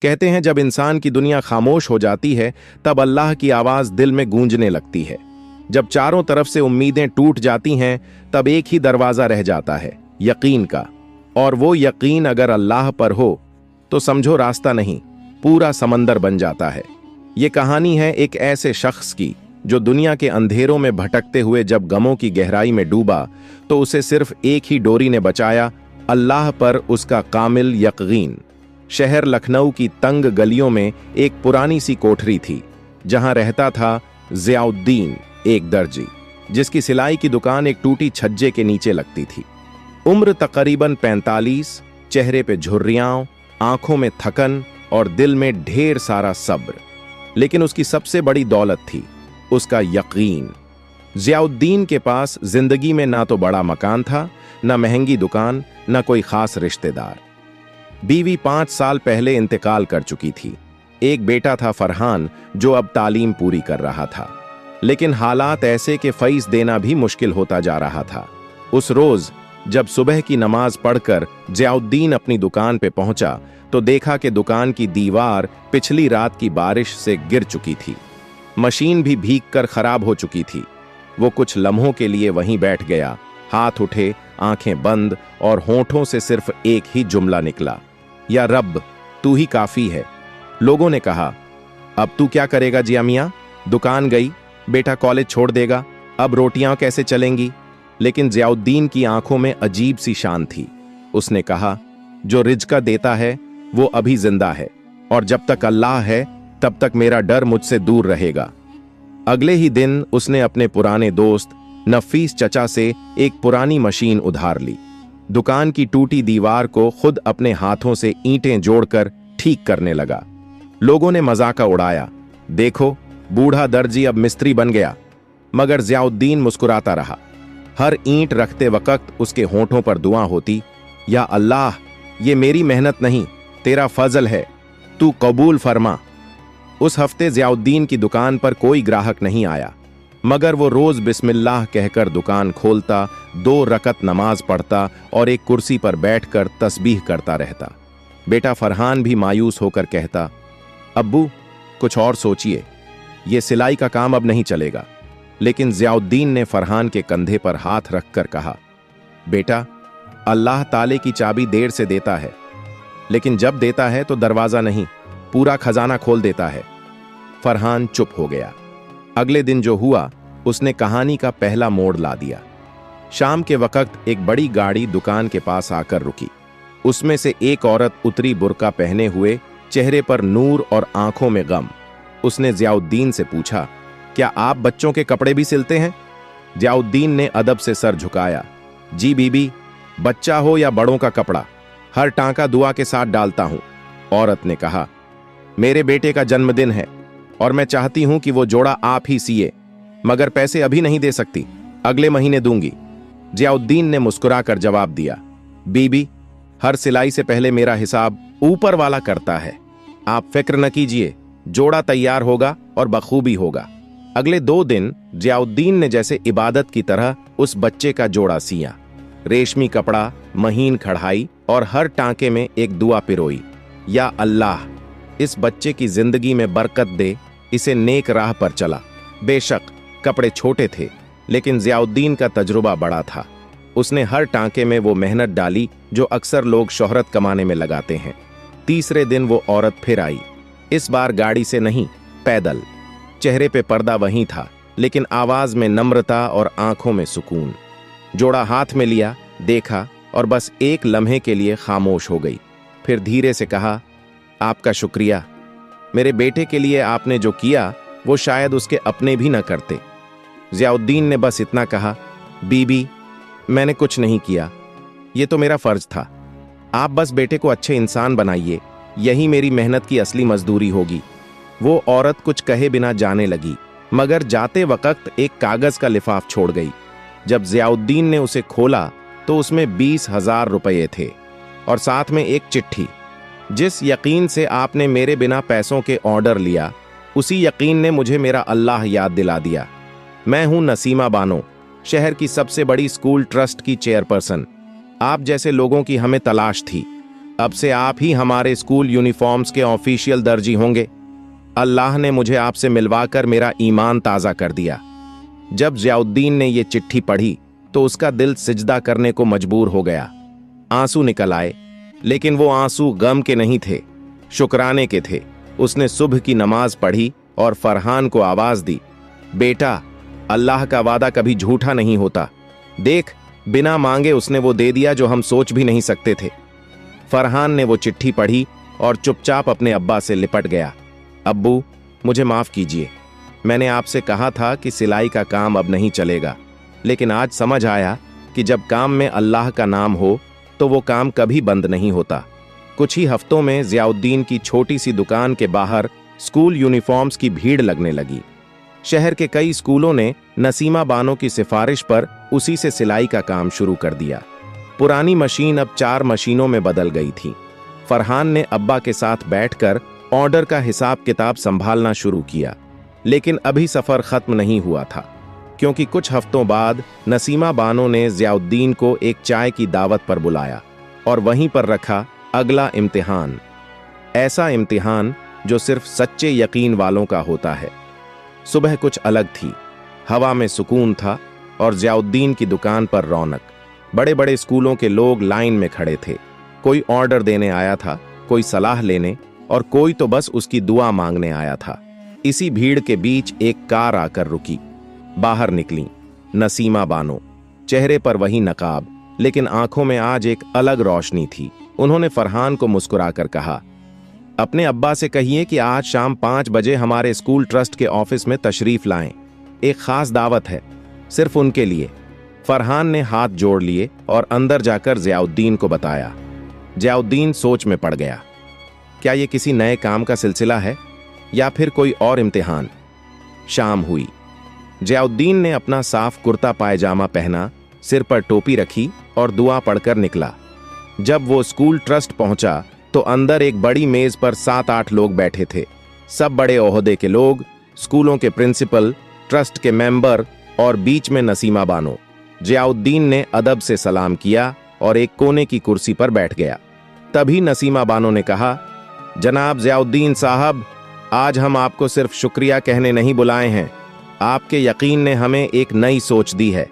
कहते हैं जब इंसान की दुनिया खामोश हो जाती है तब अल्लाह की आवाज दिल में गूंजने लगती है। जब चारों तरफ से उम्मीदें टूट जाती हैं तब एक ही दरवाजा रह जाता है, यकीन का। और वो यकीन अगर अल्लाह पर हो तो समझो रास्ता नहीं, पूरा समंदर बन जाता है। ये कहानी है एक ऐसे शख्स की जो दुनिया के अंधेरों में भटकते हुए जब गमों की गहराई में डूबा तो उसे सिर्फ एक ही डोरी ने बचाया, अल्लाह पर उसका कामिल यकीन। शहर लखनऊ की तंग गलियों में एक पुरानी सी कोठरी थी जहां रहता था ज़ियाउद्दीन, एक दर्जी जिसकी सिलाई की दुकान एक टूटी छज्जे के नीचे लगती थी। उम्र तकरीबन 45, चेहरे पे झुर्रियां, आंखों में थकन और दिल में ढेर सारा सब्र। लेकिन उसकी सबसे बड़ी दौलत थी उसका यकीन। ज़ियाउद्दीन के पास जिंदगी में ना तो बड़ा मकान था, ना महंगी दुकान, ना कोई खास रिश्तेदार। बीवी 5 साल पहले इंतकाल कर चुकी थी। एक बेटा था फरहान जो अब तालीम पूरी कर रहा था, लेकिन हालात ऐसे कि फीस देना भी मुश्किल होता जा रहा था। उस रोज जब सुबह की नमाज पढ़कर ज़ियाउद्दीन अपनी दुकान पे पहुंचा तो देखा कि दुकान की दीवार पिछली रात की बारिश से गिर चुकी थी। मशीन भी भीग कर खराब हो चुकी थी। वो कुछ लम्हों के लिए वहीं बैठ गया, हाथ उठे, आंखें बंद और होंठों से सिर्फ एक ही जुमला निकला, या रब तू ही काफी है। लोगों ने कहा, अब तू क्या करेगा जिया मियां? दुकान गई, बेटा कॉलेज छोड़ देगा, अब रोटियां कैसे चलेंगी? लेकिन ज़ियाउद्दीन की आंखों में अजीब सी शान थी। उसने कहा, जो रिज़्क़ देता है वो अभी जिंदा है और जब तक अल्लाह है तब तक मेरा डर मुझसे दूर रहेगा। अगले ही दिन उसने अपने पुराने दोस्त नफीस चचा से एक पुरानी मशीन उधार ली। दुकान की टूटी दीवार को खुद अपने हाथों से ईंटें जोड़कर ठीक करने लगा। लोगों ने मजाक उड़ाया, देखो बूढ़ा दर्जी अब मिस्त्री बन गया। मगर ज़ियाउद्दीन मुस्कुराता रहा। हर ईंट रखते वक्त उसके होंठों पर दुआ होती, या अल्लाह ये मेरी मेहनत नहीं, तेरा फजल है, तू कबूल फरमा। उस हफ्ते ज़ियाउद्दीन की दुकान पर कोई ग्राहक नहीं आया, मगर वो रोज बिस्मिल्लाह कहकर दुकान खोलता, 2 रकत नमाज पढ़ता और एक कुर्सी पर बैठकर तस्बीह करता रहता। बेटा फरहान भी मायूस होकर कहता, अब्बू कुछ और सोचिए, ये सिलाई का काम अब नहीं चलेगा। लेकिन ज़ियाउद्दीन ने फरहान के कंधे पर हाथ रखकर कहा, बेटा अल्लाह ताले की चाबी देर से देता है, लेकिन जब देता है तो दरवाजा नहीं, पूरा खजाना खोल देता है। फरहान चुप हो गया। अगले दिन जो हुआ उसने कहानी का पहला मोड़ ला दिया। शाम के वक्त एक बड़ी गाड़ी दुकान के पास आकर रुकी। उसमें से एक औरत उतरी, बुर्का पहने हुए, चेहरे पर नूर और आंखों में गम। उसने ज़ियाउद्दीन से पूछा, क्या आप बच्चों के कपड़े भी सिलते हैं? ज़ियाउद्दीन ने अदब से सर झुकाया, जी बीबी, बच्चा हो या बड़ों का कपड़ा, हर टांका दुआ के साथ डालता हूं। औरत ने कहा, मेरे बेटे का जन्मदिन है और मैं चाहती हूं कि वो जोड़ा आप ही सिए, मगर पैसे अभी नहीं दे सकती, अगले महीने दूंगी। ज़ियाउद्दीन ने मुस्कुराकर जवाब दिया, बीबी हर सिलाई से पहले मेरा हिसाब ऊपर वाला करता है, आप फिक्र न कीजिए, जोड़ा तैयार होगा और बखूबी होगा। अगले 2 दिन ज़ियाउद्दीन ने जैसे इबादत की तरह उस बच्चे का जोड़ा सिया। रेशमी कपड़ा, महीन कढ़ाई और हर टांके में एक दुआ पिरोई, या अल्लाह इस बच्चे की जिंदगी में बरकत दे, इसे नेक राह पर चला। बेशक कपड़े छोटे थे, लेकिन ज़ियाउद्दीन का तजुर्बा बड़ा था। उसने हर टांके में वो मेहनत डाली जो अक्सर लोग शोहरत कमाने में लगाते हैं। तीसरे दिन वो औरत फिर आई, इस बार गाड़ी से नहीं, पैदल। चेहरे पे पर्दा वहीं था, लेकिन आवाज में नम्रता और आंखों में सुकून। जोड़ा हाथ में लिया, देखा और बस एक लम्हे के लिए खामोश हो गई। फिर धीरे से कहा, आपका शुक्रिया, मेरे बेटे के लिए आपने जो किया वो शायद उसके अपने भी न करते। ज़ियाउद्दीन ने बस इतना कहा, बीबी मैंने कुछ नहीं किया, ये तो मेरा फर्ज था, आप बस बेटे को अच्छे इंसान बनाइए, यही मेरी मेहनत की असली मजदूरी होगी। वो औरत कुछ कहे बिना जाने लगी, मगर जाते वक्त एक कागज का लिफाफ छोड़ गई। जब ज़ियाउद्दीन ने उसे खोला तो उसमें 20,000 रुपये थे और साथ में एक चिट्ठी। जिस यकीन से आपने मेरे बिना पैसों के ऑर्डर लिया, उसी यकीन ने मुझे मेरा अल्लाह याद दिला दिया। मैं हूं नसीमा बानो, शहर की सबसे बड़ी स्कूल ट्रस्ट की चेयरपर्सन। आप जैसे लोगों की हमें तलाश थी। अब से आप ही हमारे स्कूल यूनिफॉर्म्स के ऑफिशियल दर्जी होंगे। अल्लाह ने मुझे आपसे मिलवाकर मेरा ईमान ताज़ा कर दिया। जब ज़ियाउद्दीन ने ये चिट्ठी पढ़ी तो उसका दिल सिजदा करने को मजबूर हो गया। आंसू निकल आए, लेकिन वो आंसू गम के नहीं थे, शुक्राने के थे। उसने सुबह की नमाज पढ़ी और फरहान को आवाज दी, बेटा, अल्लाह का वादा कभी झूठा नहीं होता। देख, बिना मांगे उसने वो दे दिया जो हम सोच भी नहीं सकते थे। फरहान ने वो चिट्ठी पढ़ी और चुपचाप अपने अब्बा से लिपट गया। अब्बू, मुझे माफ कीजिए। मैंने आपसे कहा था कि सिलाई का काम अब नहीं चलेगा, लेकिन आज समझ आया कि जब काम में अल्लाह का नाम हो तो वो काम कभी बंद नहीं होता। कुछ ही हफ्तों में ज़ियाउद्दीन की छोटी सी दुकान के बाहर स्कूल यूनिफॉर्म्स की भीड़ लगने लगी। शहर के कई स्कूलों ने नसीमा बानो की सिफारिश पर उसी से सिलाई का काम शुरू कर दिया। पुरानी मशीन अब 4 मशीनों में बदल गई थी। फरहान ने अब्बा के साथ बैठकर ऑर्डर का हिसाब किताब संभालना शुरू किया, लेकिन अभी सफर खत्म नहीं हुआ था, क्योंकि कुछ हफ्तों बाद नसीमा बानो ने ज़ियाउद्दीन को एक चाय की दावत पर बुलाया और वहीं पर रखा अगला इम्तिहान। ऐसा इम्तिहान जो सिर्फ सच्चे यकीन वालों का होता है। सुबह कुछ अलग थी, हवा में सुकून था और ज़ियाउद्दीन की दुकान पर रौनक। बड़े बड़े स्कूलों के लोग लाइन में खड़े थे। कोई ऑर्डर देने आया था, कोई सलाह लेने और कोई तो बस उसकी दुआ मांगने आया था। इसी भीड़ के बीच एक कार आकर रुकी। बाहर निकली नसीमा बानो, चेहरे पर वही नकाब, लेकिन आंखों में आज एक अलग रोशनी थी। उन्होंने फरहान को मुस्कुराकर कहा, अपने अब्बा से कहिए कि आज शाम 5 बजे हमारे स्कूल ट्रस्ट के ऑफिस में तशरीफ लाएं। एक खास दावत है, सिर्फ उनके लिए। फरहान ने हाथ जोड़ लिए और अंदर जाकर ज़ियाउद्दीन को बताया। ज़ियाउद्दीन सोच में पड़ गया। क्या ये किसी नए काम का सिलसिला है या फिर कोई और इम्तिहान? शाम हुई। ज़ियाउद्दीन ने अपना साफ कुर्ता पायजामा पहना, सिर पर टोपी रखी और दुआ पढ़कर निकला। जब वो स्कूल ट्रस्ट पहुंचा तो अंदर एक बड़ी मेज पर 7-8 लोग बैठे थे। सब बड़े ओहदे के लोग, स्कूलों के प्रिंसिपल, ट्रस्ट के मेंबर और बीच में नसीमा बानो। ज़ियाउद्दीन ने अदब से सलाम किया और एक कोने की कुर्सी पर बैठ गया। तभी नसीमा बानो ने कहा, जनाब ज़ियाउद्दीन साहब, आज हम आपको सिर्फ शुक्रिया कहने नहीं बुलाए हैं। आपके यकीन ने हमें एक नई सोच दी है।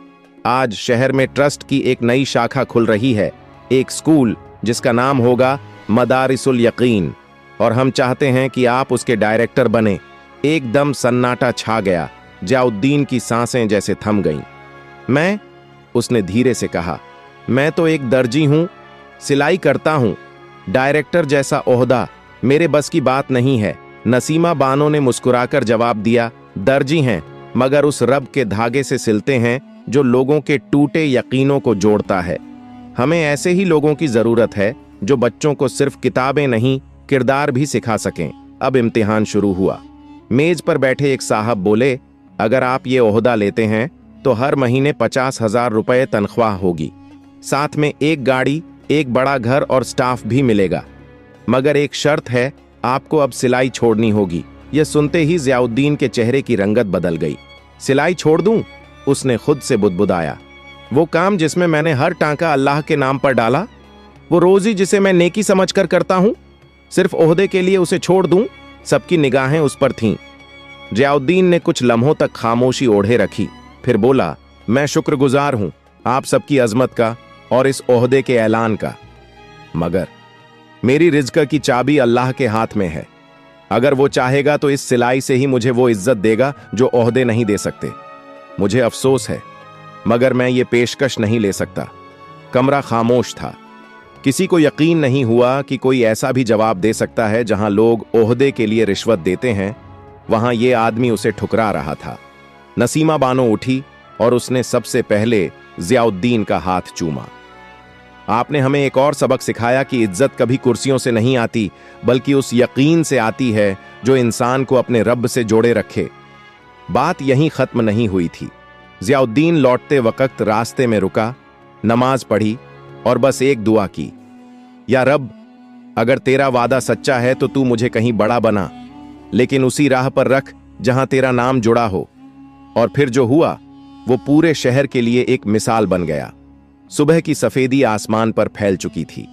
आज शहर में ट्रस्ट की एक नई शाखा खुल रही है, एक स्कूल जिसका नाम होगा मदारिसुल यकीन, और हम चाहते हैं कि आप उसके डायरेक्टर बने। एकदम सन्नाटा छा गया। ज़ियाउद्दीन की सांसें जैसे थम गईं। मैं, उसने धीरे से कहा, मैं तो एक दर्जी हूं, सिलाई करता हूं। डायरेक्टर जैसा ओहदा मेरे बस की बात नहीं है। नसीमा बानो ने मुस्कुराकर जवाब दिया, दर्जी हैं, मगर उस रब के धागे से सिलते हैं जो लोगों के टूटे यकीनों को जोड़ता है। हमें ऐसे ही लोगों की जरूरत है जो बच्चों को सिर्फ किताबें नहीं, किरदार भी सिखा सकें। अब इम्तिहान शुरू हुआ। मेज पर बैठे एक साहब बोले, अगर आप ये ओहदा लेते हैं तो हर महीने 50,000 रुपए तनख्वाह होगी, साथ में एक गाड़ी, एक बड़ा घर और स्टाफ भी मिलेगा। मगर एक शर्त है, आपको अब सिलाई छोड़नी होगी। यह सुनते ही ज़ियाउद्दीन के चेहरे की रंगत बदल गई। सिलाई छोड़ दूं? उसने खुद से बुदबुदाया। वो काम जिसमें मैंने हर टांका अल्लाह के नाम पर डाला, वो रोजी जिसे मैं नेकी समझकर करता हूं, सिर्फ ओहदे के लिए उसे छोड़ दूं? सबकी निगाहें उस पर थीं। ज़ियाउद्दीन ने कुछ लम्हों तक खामोशी ओढ़े रखी, फिर बोला, मैं शुक्रगुजार हूं आप सबकी अजमत का और इस ओहदे के ऐलान का, मगर मेरी रिज़्क की चाबी अल्लाह के हाथ में है। अगर वो चाहेगा तो इस सिलाई से ही मुझे वो इज्जत देगा जो ओहदे नहीं दे सकते। मुझे अफसोस है, मगर मैं ये पेशकश नहीं ले सकता। कमरा खामोश था। किसी को यकीन नहीं हुआ कि कोई ऐसा भी जवाब दे सकता है जहां लोग ओहदे के लिए रिश्वत देते हैं, वहां ये आदमी उसे ठुकरा रहा था। नसीमा बानो उठी और उसने सबसे पहले ज़ियाउद्दीन का हाथ चूमा। आपने हमें एक और सबक सिखाया कि इज्जत कभी कुर्सियों से नहीं आती, बल्कि उस यकीन से आती है जो इंसान को अपने रब से जोड़े रखे। बात यहीं खत्म नहीं हुई थी। ज़ियाउद्दीन लौटते वक्त रास्ते में रुका, नमाज पढ़ी और बस एक दुआ की, या रब, अगर तेरा वादा सच्चा है तो तू मुझे कहीं बड़ा बना, लेकिन उसी राह पर रख जहां तेरा नाम जुड़ा हो। और फिर जो हुआ वो पूरे शहर के लिए एक मिसाल बन गया। सुबह की सफेदी आसमान पर फैल चुकी थी।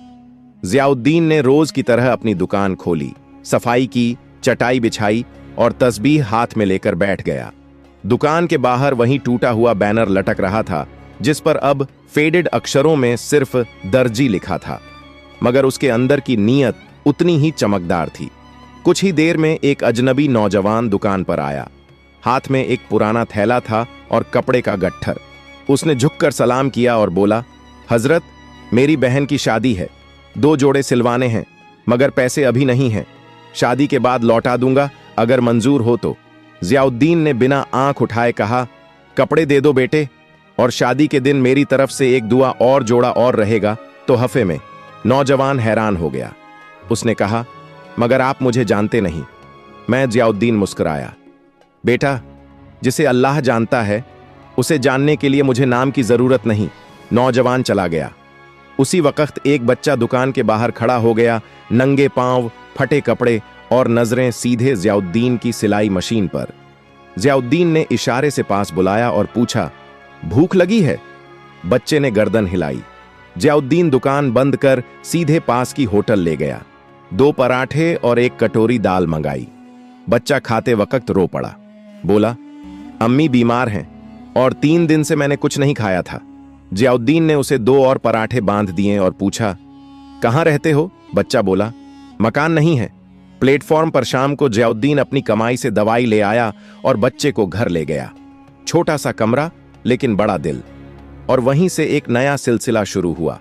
जियाउद्दीन ने रोज की तरह अपनी दुकान खोली, सफाई की, चटाई बिछाई और तस्बीह हाथ में लेकर बैठ गया। दुकान के बाहर वहीं टूटा हुआ बैनर लटक रहा था जिस पर अब फेडेड अक्षरों में सिर्फ दर्जी लिखा था, मगर उसके अंदर की नीयत उतनी ही चमकदार थी। कुछ ही देर में एक अजनबी नौजवान दुकान पर आया। हाथ में एक पुराना थैला था और कपड़े का गट्ठर। उसने झुककर सलाम किया और बोला, हजरत, मेरी बहन की शादी है, 2 जोड़े सिलवाने हैं, मगर पैसे अभी नहीं हैं। शादी के बाद लौटा दूंगा अगर मंजूर हो तो। जियाउद्दीन ने बिना आंख उठाए कहा, कपड़े दे दो बेटे, और शादी के दिन मेरी तरफ से एक दुआ और जोड़ा और रहेगा तो हफे में। नौजवान हैरान हो गया। उसने कहा, मगर आप मुझे जानते नहीं। मैं जियाउद्दीन मुस्कुराया। बेटा, जिसे अल्लाह जानता है उसे जानने के लिए मुझे नाम की जरूरत नहीं। नौजवान चला गया। उसी वक्त एक बच्चा दुकान के बाहर खड़ा हो गया, नंगे पांव, फटे कपड़े और नजरें सीधे जियाउद्दीन की सिलाई मशीन पर। जियाउद्दीन ने इशारे से पास बुलाया और पूछा, भूख लगी है? बच्चे ने गर्दन हिलाई। जियाउद्दीन दुकान बंद कर सीधे पास की होटल ले गया। 2 पराठे और 1 कटोरी दाल मंगाई। बच्चा खाते वक्त रो पड़ा। बोला, अम्मी बीमार हैं और 3 दिन से मैंने कुछ नहीं खाया था। जियाउद्दीन ने उसे 2 और पराठे बांध दिए और पूछा, कहाँ रहते हो? बच्चा बोला, मकान नहीं है। प्लेटफॉर्म पर शाम को जियाउद्दीन अपनी कमाई से दवाई ले आया और बच्चे को घर ले गया। छोटा सा कमरा लेकिन बड़ा दिल। और वहीं से एक नया सिलसिला शुरू हुआ।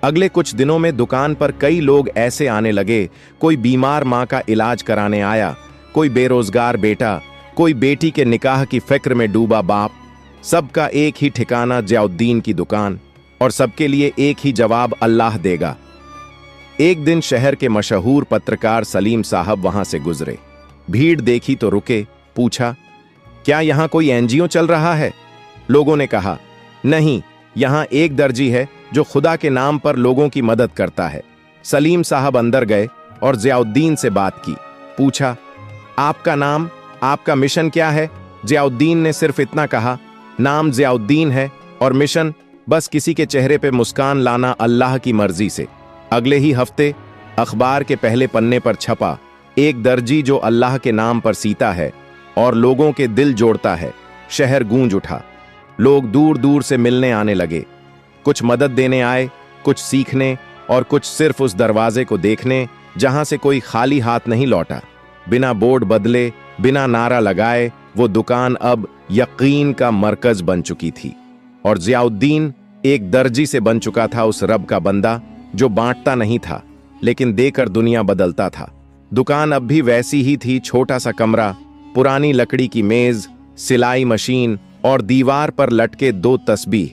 अगले कुछ दिनों में दुकान पर कई लोग ऐसे आने लगे। कोई बीमार मां का इलाज कराने आया, कोई बेरोजगार बेटा, कोई बेटी के निकाह की फिक्र में डूबा बाप। सबका एक ही ठिकाना जियाउद्दीन की दुकान, और सबके लिए एक ही जवाब, अल्लाह देगा। एक दिन शहर के मशहूर पत्रकार सलीम साहब वहां से गुजरे। भीड़ देखी तो रुके, पूछा, क्या यहां कोई एनजीओ चल रहा है? लोगों ने कहा, नहीं, यहां एक दर्जी है जो खुदा के नाम पर लोगों की मदद करता है। सलीम साहब अंदर गए और जियाउद्दीन से बात की। पूछा, आपका नाम, आपका मिशन क्या है? जियाउद्दीन ने सिर्फ इतना कहा, नाम जियाउद्दीन है और मिशन बस किसी के चेहरे पे मुस्कान लाना अल्लाह की मर्जी से। अगले ही हफ्ते अखबार के पहले पन्ने पर छपा, एक दर्जी जो अल्लाह के नाम पर सीता है और लोगों के दिल जोड़ता है। शहर गूंज उठा। लोग दूर दूर से मिलने आने लगे। कुछ मदद देने आए, कुछ सीखने और कुछ सिर्फ उस दरवाजे को देखने जहां से कोई खाली हाथ नहीं लौटा। बिना बोर्ड बदले, बिना नारा लगाए, वो दुकान अब यकीन का मरकज बन चुकी थी। और जियाउद्दीन एक दर्जी से बन चुका था उस रब का बंदा जो बांटता नहीं था लेकिन देकर दुनिया बदलता था। दुकान अब भी वैसी ही थी, छोटा सा कमरा, पुरानी लकड़ी की मेज, सिलाई मशीन और दीवार पर लटके 2 तस्बीह।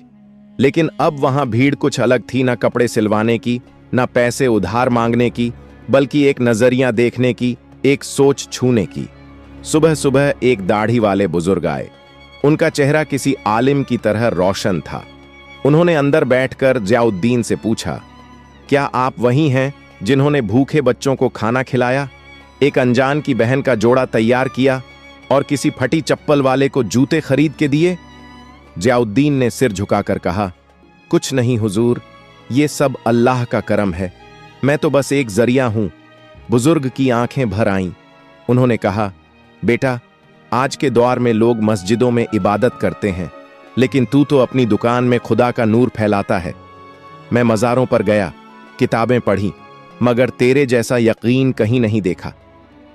लेकिन अब वहां भीड़ कुछ अलग थी, ना कपड़े सिलवाने की, ना पैसे उधार मांगने की, बल्कि एक नजरिया देखने की, एक सोच छूने की। सुबह सुबह एक दाढ़ी वाले बुजुर्ग आए। उनका चेहरा किसी आलिम की तरह रोशन था। उन्होंने अंदर बैठकर जियाउद्दीन से पूछा, क्या आप वही हैं जिन्होंने भूखे बच्चों को खाना खिलाया, एक अनजान की बहन का जोड़ा तैयार किया और किसी फटी चप्पल वाले को जूते खरीद के दिए? जियाउद्दीन ने सिर झुकाकर कहा, कुछ नहीं हुजूर, ये सब अल्लाह का करम है, मैं तो बस एक जरिया हूं। बुजुर्ग की आंखें भर आईं। उन्होंने कहा, बेटा, आज के दौर में लोग मस्जिदों में इबादत करते हैं, लेकिन तू तो अपनी दुकान में खुदा का नूर फैलाता है। मैं मज़ारों पर गया, किताबें पढ़ी, मगर तेरे जैसा यकीन कहीं नहीं देखा।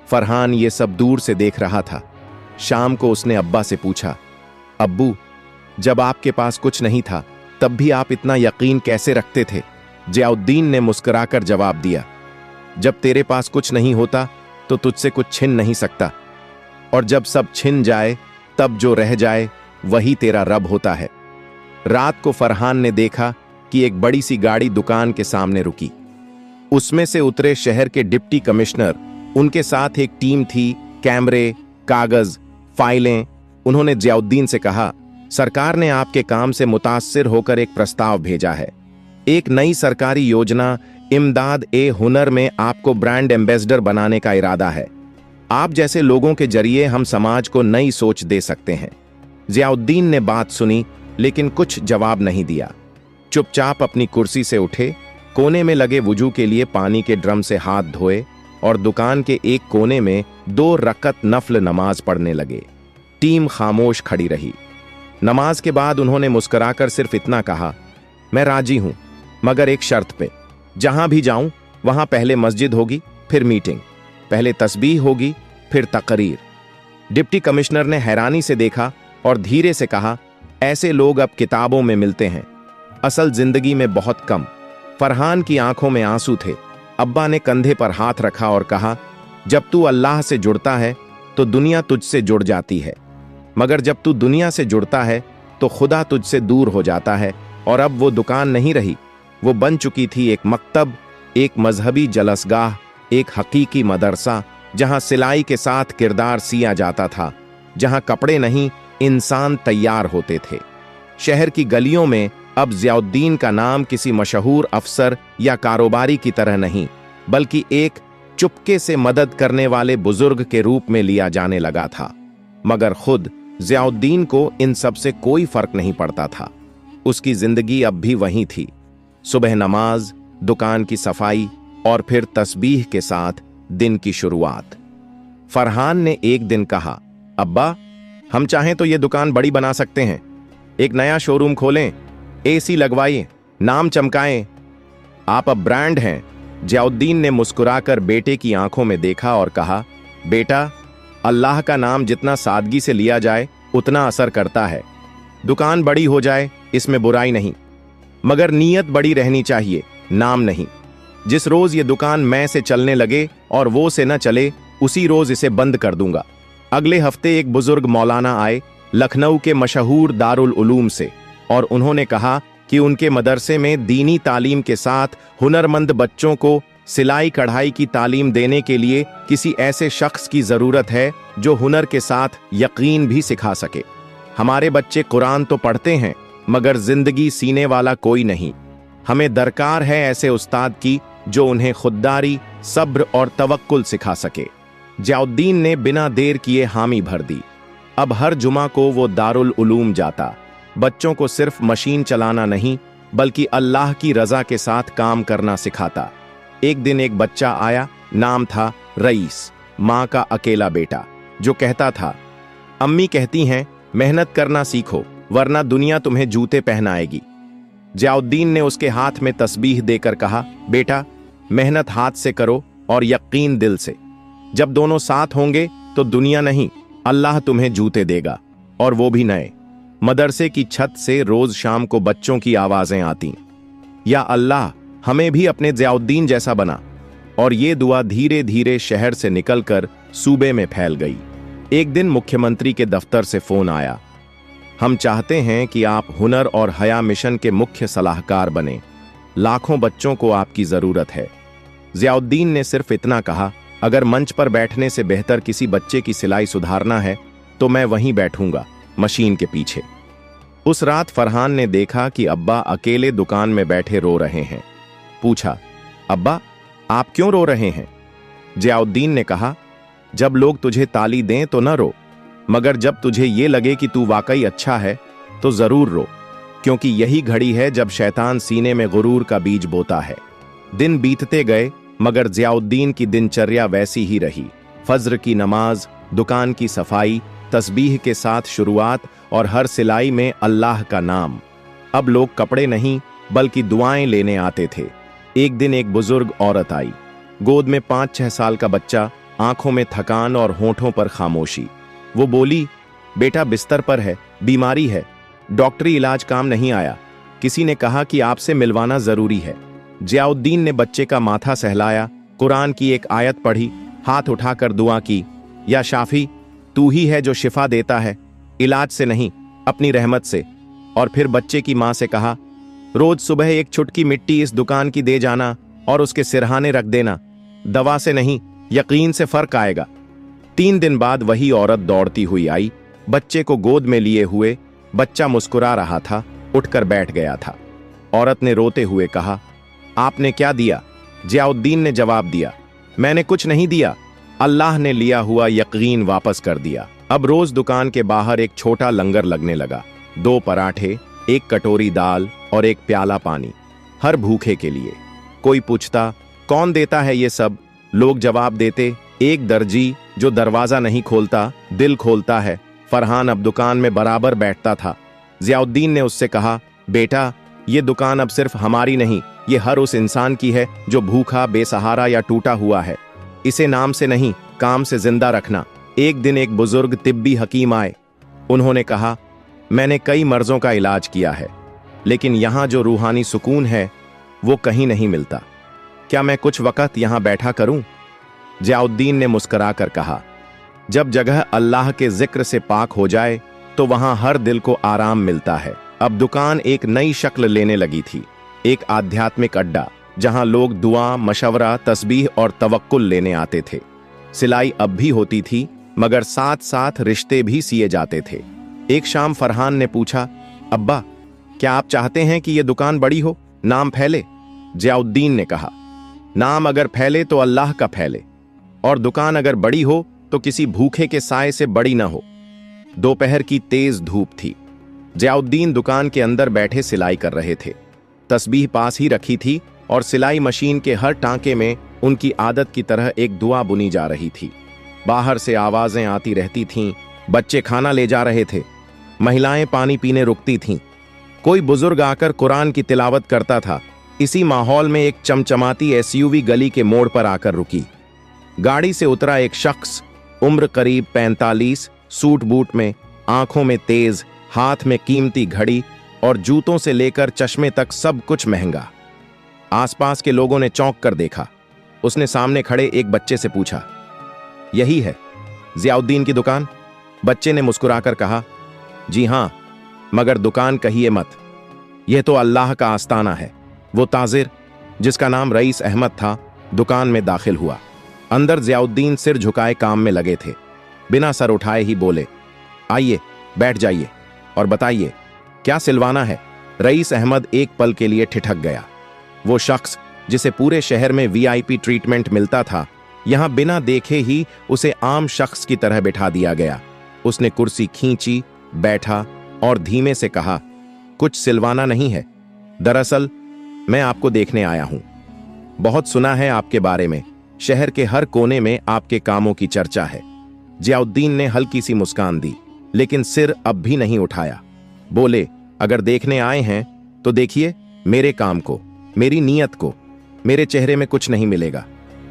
फरहान ये सब दूर से देख रहा था। शाम को उसने अब्बा से पूछा, अब्बू, जब आपके पास कुछ नहीं था तब भी आप इतना यकीन कैसे रखते थे? जियाउद्दीन ने मुस्कुराकर जवाब दिया, जब तेरे पास कुछ नहीं होता तो तुझसे कुछ छिन नहीं सकता, और जब सब छिन जाए तब जो रह जाए वही तेरा रब होता है। रात को फरहान ने देखा कि एक बड़ी सी गाड़ी दुकान के सामने रुकी। उसमें से उतरे शहर के डिप्टी कमिश्नर, उनके साथ एक टीम थी, कैमरे, कागज, फाइलें। उन्होंने जियाउद्दीन से कहा, सरकार ने आपके काम से मुतासिर होकर एक प्रस्ताव भेजा है। एक नई सरकारी योजना इमदाद ए हुनर में आपको ब्रांड एम्बेसडर बनाने का इरादा है। आप जैसे लोगों के जरिए हम समाज को नई सोच दे सकते हैं। जियाउद्दीन ने बात सुनी लेकिन कुछ जवाब नहीं दिया। चुपचाप अपनी कुर्सी से उठे, कोने में लगे वुजू के लिए पानी के ड्रम से हाथ धोए और दुकान के एक कोने में 2 रकअत नफल नमाज पढ़ने लगे। टीम खामोश खड़ी रही। नमाज के बाद उन्होंने मुस्कुराकर सिर्फ इतना कहा, मैं राजी हूं, मगर एक शर्त पे। जहां भी जाऊं वहां पहले मस्जिद होगी, फिर मीटिंग, पहले तस्बीह होगी, फिर तकरीर। डिप्टी कमिश्नर ने हैरानी से देखा और धीरे से कहा, ऐसे लोग अब किताबों में मिलते हैं, असल जिंदगी में बहुत कम। फरहान की आंखों में आंसू थे। अब्बा ने कंधे पर हाथ रखा और कहा, जब तू अल्लाह से जुड़ता है तो दुनिया तुझसे जुड़ जाती है, मगर जब तू दुनिया से जुड़ता है तो खुदा तुझसे दूर हो जाता है। और अब वो दुकान नहीं रही, वो बन चुकी थी एक मकतब, एक मजहबी जलसगाह, एक हकीकी मदरसा, जहां सिलाई के साथ किरदार सिया जाता था, जहां कपड़े नहीं इंसान तैयार होते थे। शहर की गलियों में अब ज़ियाउद्दीन का नाम किसी मशहूर अफसर या कारोबारी की तरह नहीं, बल्कि एक चुपके से मदद करने वाले बुजुर्ग के रूप में लिया जाने लगा था। मगर खुद ज़ियाउद्दीन को इन सब से कोई फर्क नहीं पड़ता था। उसकी जिंदगी अब भी वही थी, सुबह नमाज, दुकान की सफाई और फिर तस्बीह के साथ दिन की शुरुआत। फरहान ने एक दिन कहा, अब्बा, हम चाहें तो ये दुकान बड़ी बना सकते हैं, एक नया शोरूम खोलें, एसी लगवाइए, नाम चमकाएं, आप अब ब्रांड हैं। ज़ियाउद्दीन ने मुस्कुराकर बेटे की आंखों में देखा और कहा, बेटा, अल्लाह का नाम जितना सादगी से लिया जाए उतना असर करता है। दुकान बड़ी हो जाए, इसमें बुराई नहीं, मगर नीयत बड़ी रहनी चाहिए, नाम नहीं। जिस रोज ये दुकान मैं से चलने लगे और वो से न चले, उसी रोज इसे बंद कर दूंगा। अगले हफ्ते एक बुजुर्ग मौलाना आए लखनऊ के मशहूर दारुल उलूम से, और उन्होंने कहा कि उनके मदरसे में दीनी तालीम के साथ हुनरमंद बच्चों को सिलाई कढ़ाई की तालीम देने के लिए किसी ऐसे शख्स की जरूरत है जो हुनर के साथ यकीन भी सिखा सके। हमारे बच्चे कुरान तो पढ़ते हैं, मगर जिंदगी सीने वाला कोई नहीं। हमें दरकार है ऐसे उस्ताद की जो उन्हें खुददारी, सब्र और तवक्कुल सिखा सके। ज़ियाउद्दीन ने बिना देर किए हामी भर दी। अब हर जुमा को वो दारुल उलूम जाता, बच्चों को सिर्फ मशीन चलाना नहीं बल्कि अल्लाह की रजा के साथ काम करना सिखाता। एक दिन एक बच्चा आया, नाम था रईस, माँ का अकेला बेटा, जो कहता था, अम्मी कहती हैं मेहनत करना सीखो वरना दुनिया तुम्हें जूते पहनाएगी। ज़ियाउद्दीन ने उसके हाथ में तस्बीह देकर कहा, बेटा, मेहनत हाथ से करो और यकीन दिल से। जब दोनों साथ होंगे तो दुनिया नहीं, अल्लाह तुम्हें जूते देगा, और वो भी नए। मदरसे की छत से रोज शाम को बच्चों की आवाजें आती, या अल्लाह हमें भी अपने ज़ियाउद्दीन जैसा बना। और ये दुआ धीरे धीरे शहर से निकलकर सूबे में फैल गई। एक दिन मुख्यमंत्री के दफ्तर से फोन आया, हम चाहते हैं कि आप हुनर और हया मिशन के मुख्य सलाहकार बने, लाखों बच्चों को आपकी जरूरत है। ज़ियाउद्दीन ने सिर्फ इतना कहा, अगर मंच पर बैठने से बेहतर किसी बच्चे की सिलाई सुधारना है तो मैं वहीं बैठूंगा, मशीन के पीछे। उस रात फरहान ने देखा कि अब्बा अकेले दुकान में बैठे रो रहे हैं। पूछा, अब्बा, आप क्यों रो रहे हैं? ज़ियाउद्दीन ने कहा, जब लोग तुझे ताली दें तो न रो, मगर जब तुझे ये लगे कि तू वाकई अच्छा है तो जरूर रो, क्योंकि यही घड़ी है जब शैतान सीने में गुरूर का बीज बोता है। दिन बीतते गए, मगर ज़ियाउद्दीन की दिनचर्या वैसी ही रही। फज्र की नमाज, दुकान की सफाई, तस्बीह के साथ शुरुआत और हर सिलाई में अल्लाह का नाम। अब लोग कपड़े नहीं बल्कि दुआएं लेने आते थे। एक दिन एक बुजुर्ग औरत आई, गोद में 5-6 साल का बच्चा, आंखों में थकान और होठों पर खामोशी। वो बोली, बेटा बिस्तर पर है, बीमारी है, डॉक्टरी इलाज काम नहीं आया, किसी ने कहा कि आपसे मिलवाना जरूरी है। ज़ियाउद्दीन ने बच्चे का माथा सहलाया, कुरान की एक आयत पढ़ी, हाथ उठाकर दुआ की, या शाफी, तू ही है जो शिफा देता है, इलाज से नहीं अपनी रहमत से। और फिर बच्चे की मां से कहा, रोज सुबह एक चुटकी मिट्टी इस दुकान की दे जाना और उसके सिरहाने रख देना, दवा से नहीं यकीन से फर्क आएगा। 3 दिन बाद वही औरत दौड़ती हुई आई, बच्चे को गोद में लिए हुए। बच्चा मुस्कुरा रहा था, उठकर बैठ गया था। औरत ने रोते हुए कहा, आपने क्या दिया? ज़ियाउद्दीन ने जवाब दिया, मैंने कुछ नहीं दिया, अल्लाह ने लिया हुआ यकीन वापस कर दिया। अब रोज दुकान के बाहर एक छोटा लंगर लगने लगा, 2 पराठे, 1 कटोरी दाल और 1 प्याला पानी, हर भूखे के लिए। कोई पूछता, कौन देता है ये सब? लोग जवाब देते, एक दर्जी जो दरवाजा नहीं खोलता, दिल खोलता है। फरहान अब दुकान में बराबर बैठता था। जियाउद्दीन ने उससे कहा, बेटा, ये दुकान अब सिर्फ हमारी नहीं, ये हर उस इंसान की है जो भूखा, बेसहारा या टूटा हुआ है। इसे नाम से नहीं, काम से जिंदा रखना। एक दिन एक बुजुर्ग तिब्बी हकीम आए। उन्होंने कहा, मैंने कई मर्जों का इलाज किया है, लेकिन यहां जो रूहानी सुकून है वो कहीं नहीं मिलता। क्या मैं कुछ वक्त यहां बैठा करूं? जियाउद्दीन ने मुस्कुराकर कहा, जब जगह अल्लाह के जिक्र से पाक हो जाए तो वहां हर दिल को आराम मिलता है। अब दुकान एक नई शक्ल लेने लगी थी, एक आध्यात्मिक अड्डा जहां लोग दुआ, मशवरा, तस्बीह और तवक्कुल लेने आते थे। सिलाई अब भी होती थी, मगर साथ साथ रिश्ते भी सिए जाते थे। एक शाम फरहान ने पूछा, अब्बा, क्या आप चाहते हैं कि यह दुकान बड़ी हो, नाम फैले? जियाउद्दीन ने कहा, नाम अगर फैले तो अल्लाह का फैले, और दुकान अगर बड़ी हो तो किसी भूखे के साए से बड़ी ना हो। दोपहर की तेज धूप थी। जियाउद्दीन दुकान के अंदर बैठे सिलाई कर रहे थे। तस्बीह पास ही रखी थी और सिलाई मशीन के हर टांके में उनकी आदत की तरह एक दुआ बुनी जा रही थी। बाहर से आवाजें आती रहती थीं, बच्चे खाना ले जा रहे थे, महिलाएं पानी पीने रुकती थीं, कोई बुजुर्ग आकर कुरान की तिलावत करता था। इसी माहौल में एक चमचमाती एसयूवी गली के मोड़ पर आकर रुकी। गाड़ी से उतरा एक शख्स, उम्र करीब 45, सूट बूट में, आंखों में तेज, हाथ में कीमती घड़ी और जूतों से लेकर चश्मे तक सब कुछ महंगा। आसपास के लोगों ने चौंक कर देखा। उसने सामने खड़े एक बच्चे से पूछा, यही है जियाउद्दीन की दुकान? बच्चे ने मुस्कुराकर कहा, जी हां, मगर दुकान कहिए मत, यह तो अल्लाह का आस्ताना है। वो ताजिर, जिसका नाम रईस अहमद था, दुकान में दाखिल हुआ। अंदर जियाउद्दीन सिर झुकाए काम में लगे थे। बिना सर उठाए ही बोले, आइए बैठ जाइए और बताइए क्या सिलवाना है? रईस अहमद एक पल के लिए ठिठक गया। वो शख्स जिसे पूरे शहर में वीआईपी ट्रीटमेंट मिलता था, यहां बिना देखे ही उसे आम शख्स की तरह बिठा दिया गया। उसने कुर्सी खींची, बैठा और धीमे से कहा, कुछ सिलवाना नहीं है, दरअसल मैं आपको देखने आया हूं। बहुत सुना है आपके बारे में, शहर के हर कोने में आपके कामों की चर्चा है। जियाउद्दीन ने हल्की सी मुस्कान दी, लेकिन सिर अब भी नहीं उठाया। बोले, अगर देखने आए हैं तो देखिए मेरे काम को, मेरी नीयत को। मेरे चेहरे में कुछ नहीं मिलेगा,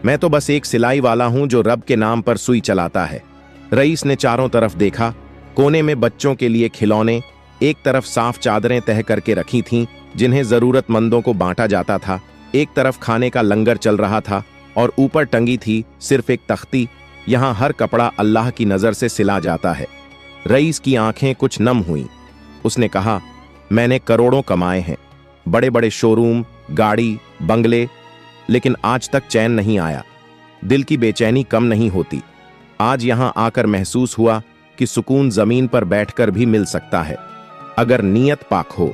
मैं तो बस एक सिलाई वाला हूं जो रब के नाम पर सुई चलाता है। रईस ने चारों तरफ देखा। कोने में बच्चों के लिए खिलौने, एक तरफ साफ चादरें तह करके रखी थीं जिन्हें जरूरतमंदों को बांटा जाता था, एक तरफ खाने का लंगर चल रहा था और ऊपर टंगी थी सिर्फ एक तख्ती, यहां हर कपड़ा अल्लाह की नजर से सिला जाता है। रईस की आंखें कुछ नम हुईं। उसने कहा, मैंने करोड़ों कमाए हैं, बड़े बड़े शोरूम, गाड़ी, बंगले, लेकिन आज तक चैन नहीं आया। दिल की बेचैनी कम नहीं होती। आज यहां आकर महसूस हुआ कि सुकून जमीन पर बैठकर भी मिल सकता है, अगर नीयत पाक हो।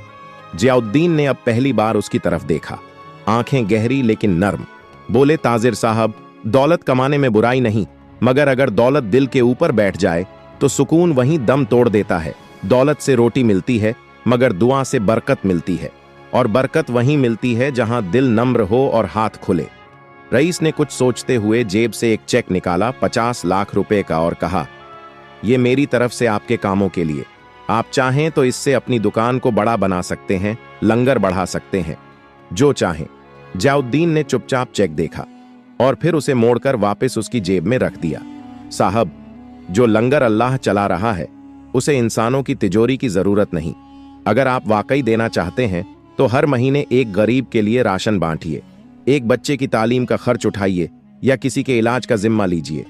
जियाउद्दीन ने अब पहली बार उसकी तरफ देखा। आंखें गहरी लेकिन नर्म। बोले, ताजिर साहब, दौलत कमाने में बुराई नहीं, मगर अगर दौलत दिल के ऊपर बैठ जाए तो सुकून वहीं दम तोड़ देता है। दौलत से रोटी मिलती है, मगर दुआ से बरकत मिलती है, और बरकत वहीं मिलती है जहां दिल नम्र हो और हाथ खुले। रईस ने कुछ सोचते हुए जेब से एक चेक निकाला, 50 लाख रुपए का, और कहा, यह मेरी तरफ से आपके कामों के लिए। आप चाहें तो इससे अपनी दुकान को बड़ा बना सकते हैं, लंगर बढ़ा सकते हैं, जो चाहें। जियाउद्दीन ने चुपचाप चेक देखा और फिर उसे मोड़कर वापस उसकी जेब में रख दिया। साहब, जो लंगर अल्लाह चला रहा है उसे इंसानों की तिजोरी की जरूरत नहीं। अगर आप वाकई देना चाहते हैं तो हर महीने एक गरीब के लिए राशन बांटिए, एक बच्चे की तालीम का खर्च उठाइए या किसी के इलाज का जिम्मा लीजिए।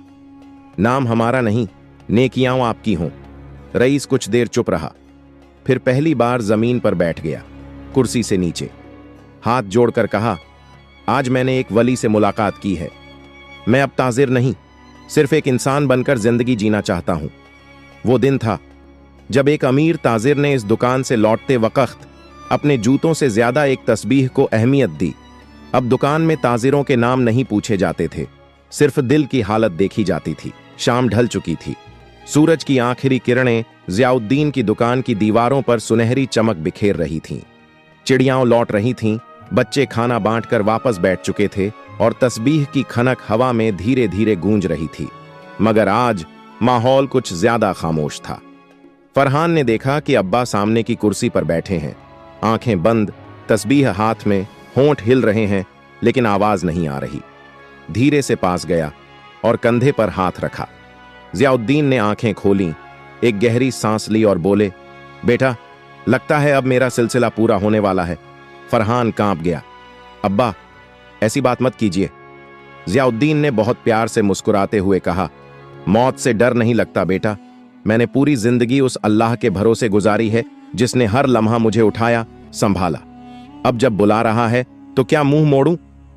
नाम हमारा नहीं, नेकियां आपकी हों। रईस कुछ देर चुप रहा, फिर पहली बार जमीन पर बैठ गया, कुर्सी से नीचे। हाथ जोड़कर कहा, आज मैंने एक वली से मुलाकात की है। मैं अब ताजिर नहीं, सिर्फ एक इंसान बनकर जिंदगी जीना चाहता हूं। वो दिन था जब एक अमीर ताजिर ने इस दुकान से लौटते वक्त अपने जूतों से ज्यादा एक तस्बीह को अहमियत दी। अब दुकान में ताजिरों के नाम नहीं पूछे जाते थे, सिर्फ दिल की हालत देखी जाती थी। शाम ढल चुकी थी। सूरज की आखिरी किरणें जियाउद्दीन की दुकान की दीवारों पर सुनहरी चमक बिखेर रही थीं। चिड़ियां लौट रही थीं, बच्चे खाना बांटकर वापस बैठ चुके थे और तस्बीह की खनक हवा में धीरे धीरे गूंज रही थी। मगर आज माहौल कुछ ज्यादा खामोश था। फरहान ने देखा कि अब्बा सामने की कुर्सी पर बैठे हैं, आंखें बंद, तस्बीह हाथ में, होंठ हिल रहे हैं लेकिन आवाज नहीं आ रही। धीरे से पास गया और कंधे पर हाथ रखा। जियाउद्दीन ने आंखें खोलीं, एक गहरी सांस ली और बोले, बेटा, लगता है अब मेरा सिलसिला पूरा होने वाला है। फरहान कांप गया। अब्बा, ऐसी बात मत कीजिए। जियाउद्दीन ने बहुत प्यार से मुस्कुराते हुए कहा, मौत से डर नहीं लगता बेटा। मैंने पूरी जिंदगी उस अल्लाह के भरोसे गुजारी है जिसने हर लम्हा मुझे उठाया, संभाला। अब जब बुला रहा है तो क्या मुंह मोड़ूं?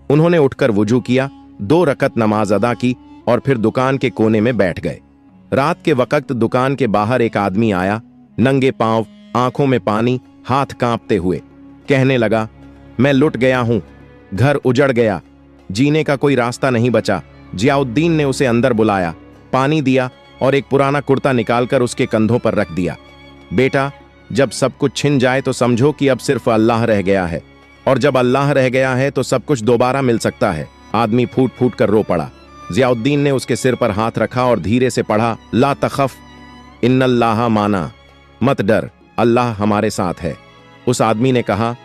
उन्होंने उठकर वुजू किया, 2 रकत नमाज अदा की और फिर दुकान के कोने में बैठ गए। रात के वक्त दुकान के बाहर एक आदमी आया, नंगे पांव, आंखों में पानी, हाथ कांपते हुए। कहने लगा, मैं लुट गया हूं, घर उजड़ गया, जीने का कोई रास्ता नहीं बचा। जियाउद्दीन ने उसे अंदर बुलाया, पानी दिया और एक पुराना कुर्ता निकालकर उसके कंधों पर रख दिया। बेटा, जब सब कुछ छिन जाए तो समझो कि अब सिर्फ अल्लाह रह गया है, और जब अल्लाह रह गया है तो सब कुछ दोबारा मिल सकता है। आदमी फूट फूट कर रो पड़ा। जियाउद्दीन ने उसके सिर पर हाथ रखा और धीरे से पढ़ा, ला तखफ इन्नल्लाह माना, मत डर, अल्लाह हमारे साथ है। उस आदमी ने कहा,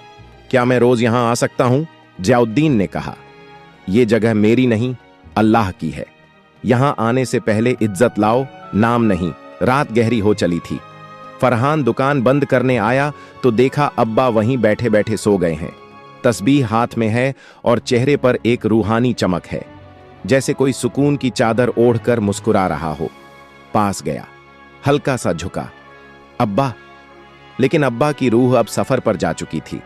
क्या मैं रोज यहां आ सकता हूं? जियाउद्दीन ने कहा, यह जगह मेरी नहीं, अल्लाह की है। यहां आने से पहले इज्जत लाओ, नाम नहीं। रात गहरी हो चली थी। फरहान दुकान बंद करने आया तो देखा अब्बा वहीं बैठे बैठे सो गए हैं। तस्बीह हाथ में है और चेहरे पर एक रूहानी चमक है, जैसे कोई सुकून की चादर ओढ़कर मुस्कुरा रहा हो। पास गया, हल्का सा झुका, अब्बा। लेकिन अब्बा की रूह अब सफर पर जा चुकी थी।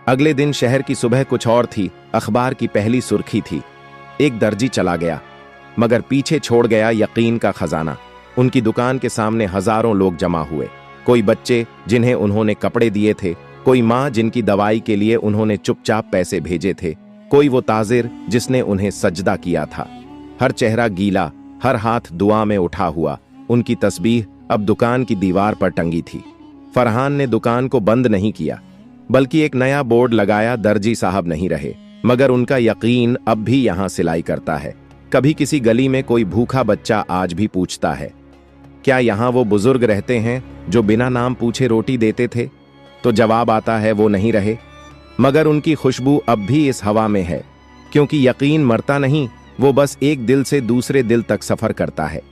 अगले दिन शहर की सुबह कुछ और थी। अखबार की पहली सुर्खी थी, एक दर्जी चला गया मगर पीछे छोड़ गया यकीन का खजाना। उनकी दुकान के सामने हजारों लोग जमा हुए। कोई बच्चे जिन्हें उन्होंने कपड़े दिए थे, कोई माँ जिनकी दवाई के लिए उन्होंने चुपचाप पैसे भेजे थे, कोई वो ताजिर जिसने उन्हें सजदा किया था। हर चेहरा गीला, हर हाथ दुआ में उठा हुआ। उनकी तस्बीह अब दुकान की दीवार पर टंगी थी। फरहान ने दुकान को बंद नहीं किया, बल्कि एक नया बोर्ड लगाया, दर्जी साहब नहीं रहे, मगर उनका यकीन अब भी यहां सिलाई करता है। कभी किसी गली में कोई भूखा बच्चा आज भी पूछता है, क्या यहां वो बुजुर्ग रहते हैं जो बिना नाम पूछे रोटी देते थे? तो जवाब आता है, वो नहीं रहे, मगर उनकी खुशबू अब भी इस हवा में है, क्योंकि यकीन मरता नहीं, वो बस एक दिल से दूसरे दिल तक सफर करता है।